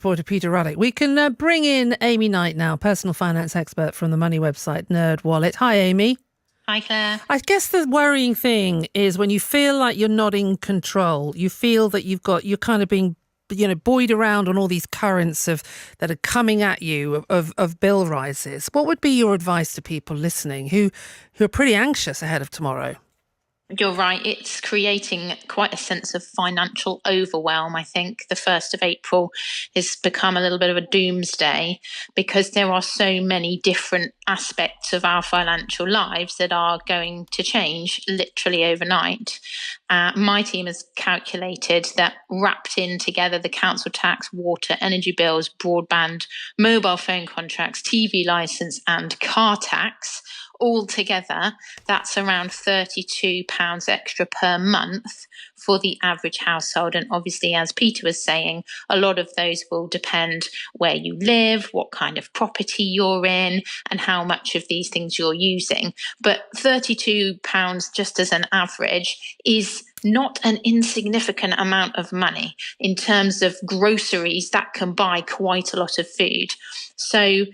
reporter Peter Ruddock. We can bring in Amy Knight now, personal finance expert from the money website NerdWallet. Hi, Amy. Hi, Claire. I guess the worrying thing is when you feel like you're not in control, you feel that you're kind of being, buoyed around on all these currents that are coming at you of bill rises. What would be your advice to people listening who are pretty anxious ahead of tomorrow? You're right. It's creating quite a sense of financial overwhelm. I think the 1st of April has become a little bit of a doomsday because there are so many different aspects of our financial lives that are going to change literally overnight. My team has calculated that wrapped in together the council tax, water, energy bills, broadband, mobile phone contracts, TV license and car tax, all together, that's around £32 extra per month for the average household. And obviously, as Peter was saying, a lot of those will depend where you live, what kind of property you're in, and how much of these things you're using. But £32, just as an average, is not an insignificant amount of money in terms of groceries that can buy quite a lot of food. So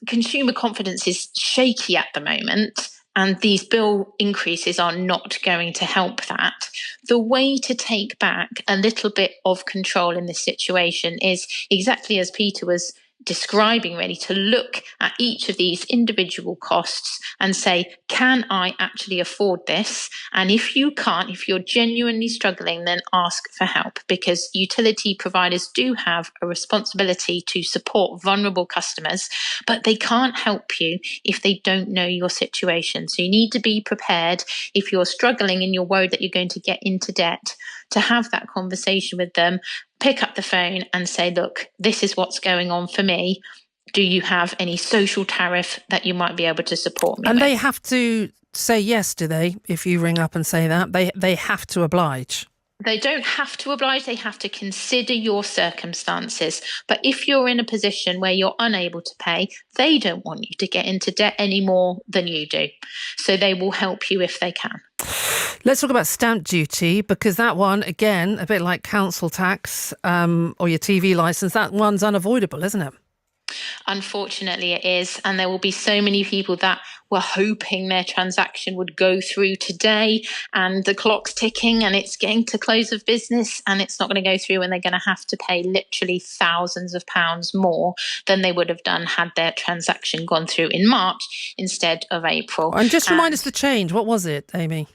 consumer confidence is shaky at the moment, and these bill increases are not going to help that. The way to take back a little bit of control in this situation is exactly as Peter was describing, really, to look at each of these individual costs and say, can I actually afford this? And if you can't, if you're genuinely struggling, then ask for help, because utility providers do have a responsibility to support vulnerable customers, but they can't help you if they don't know your situation. So you need to be prepared if you're struggling and you're worried that you're going to get into debt, to have that conversation with them, pick up the phone and say, look, this is what's going on for me. Do you have any social tariff that you might be able to support me with? And they have to say yes, do they? If you ring up and say that, they have to oblige. They don't have to oblige, they have to consider your circumstances. But if you're in a position where you're unable to pay, they don't want you to get into debt any more than you do. So they will help you if they can. Let's talk about stamp duty, because that one, again, a bit like council tax or your TV licence, that one's unavoidable, isn't it? Unfortunately, it is. And there will be so many people that were hoping their transaction would go through today, and the clock's ticking and it's getting to close of business and it's not going to go through, and they're going to have to pay literally thousands of pounds more than they would have done had their transaction gone through in March instead of April. And just remind us the change. What was it, Amy?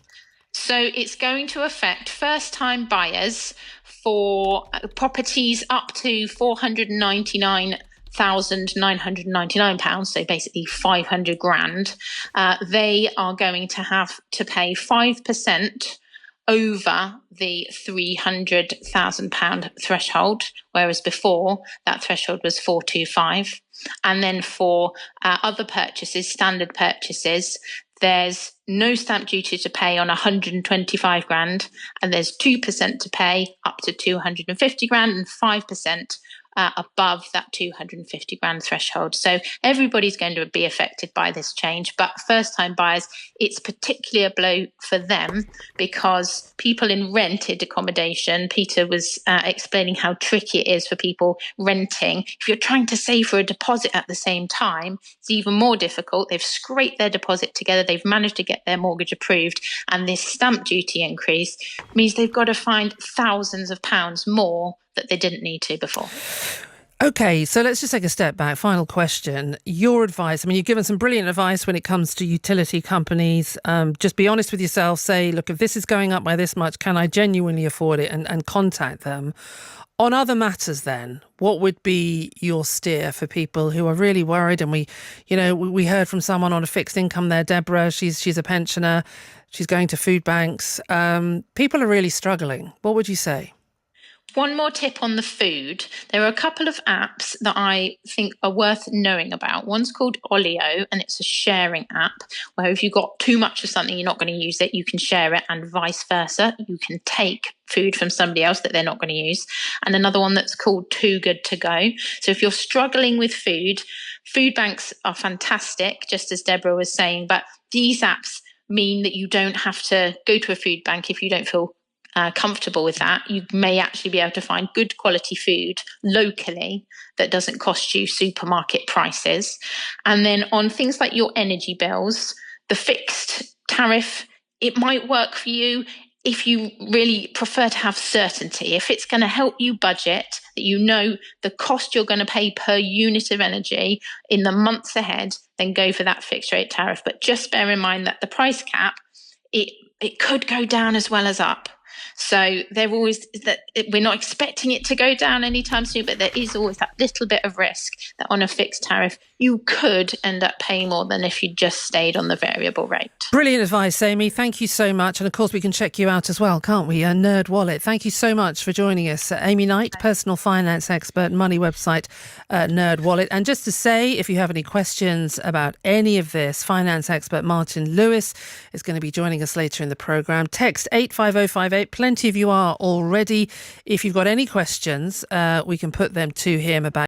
So it's going to affect first-time buyers for properties up to £499,999, so basically 500 grand. They are going to have to pay 5% over the £300,000 threshold, whereas before that threshold was 425. And then for other purchases, standard purchases, there's no stamp duty to pay on 125 grand, and there's 2% to pay up to 250 grand and 5% above that 250 grand threshold. So everybody's going to be affected by this change, but first-time buyers, it's particularly a blow for them because people in rented accommodation, Peter was explaining how tricky it is for people renting. If you're trying to save for a deposit at the same time, it's even more difficult. They've scraped their deposit together, they've managed to get their mortgage approved, and this stamp duty increase means they've got to find thousands of pounds more that they didn't need to before. Okay, so let's just take a step back. Final question. Your advice, I mean, you've given some brilliant advice when it comes to utility companies. Just be honest with yourself. Say, look, if this is going up by this much, can I genuinely afford it? And contact them. On other matters then, what would be your steer for people who are really worried? And we heard from someone on a fixed income there, Deborah, she's a pensioner. She's going to food banks. People are really struggling. What would you say? One more tip on the food. There are a couple of apps that I think are worth knowing about. One's called Olio, and it's a sharing app where if you've got too much of something, you're not going to use it, you can share it, and vice versa. You can take food from somebody else that they're not going to use. And another one that's called Too Good To Go. So if you're struggling with food banks are fantastic, just as Deborah was saying, but these apps mean that you don't have to go to a food bank if you don't feel comfortable with that, you may actually be able to find good quality food locally that doesn't cost you supermarket prices. And then on things like your energy bills, the fixed tariff, it might work for you if you really prefer to have certainty. If it's going to help you budget, that you know the cost you're going to pay per unit of energy in the months ahead, then go for that fixed rate tariff. But just bear in mind that the price cap, it could go down as well as up. So there always that we're not expecting it to go down anytime soon, but there is always that little bit of risk that on a fixed tariff you could end up paying more than if you just stayed on the variable rate. Brilliant advice, Amy. Thank you so much. And of course, we can check you out as well, can't we? NerdWallet. Thank you so much for joining us. Amy Knight, personal finance expert, money website, NerdWallet. And just to say, if you have any questions about any of this, finance expert Martin Lewis is going to be joining us later in the programme. Text 85058. Plenty of you are already. If you've got any questions, we can put them to him about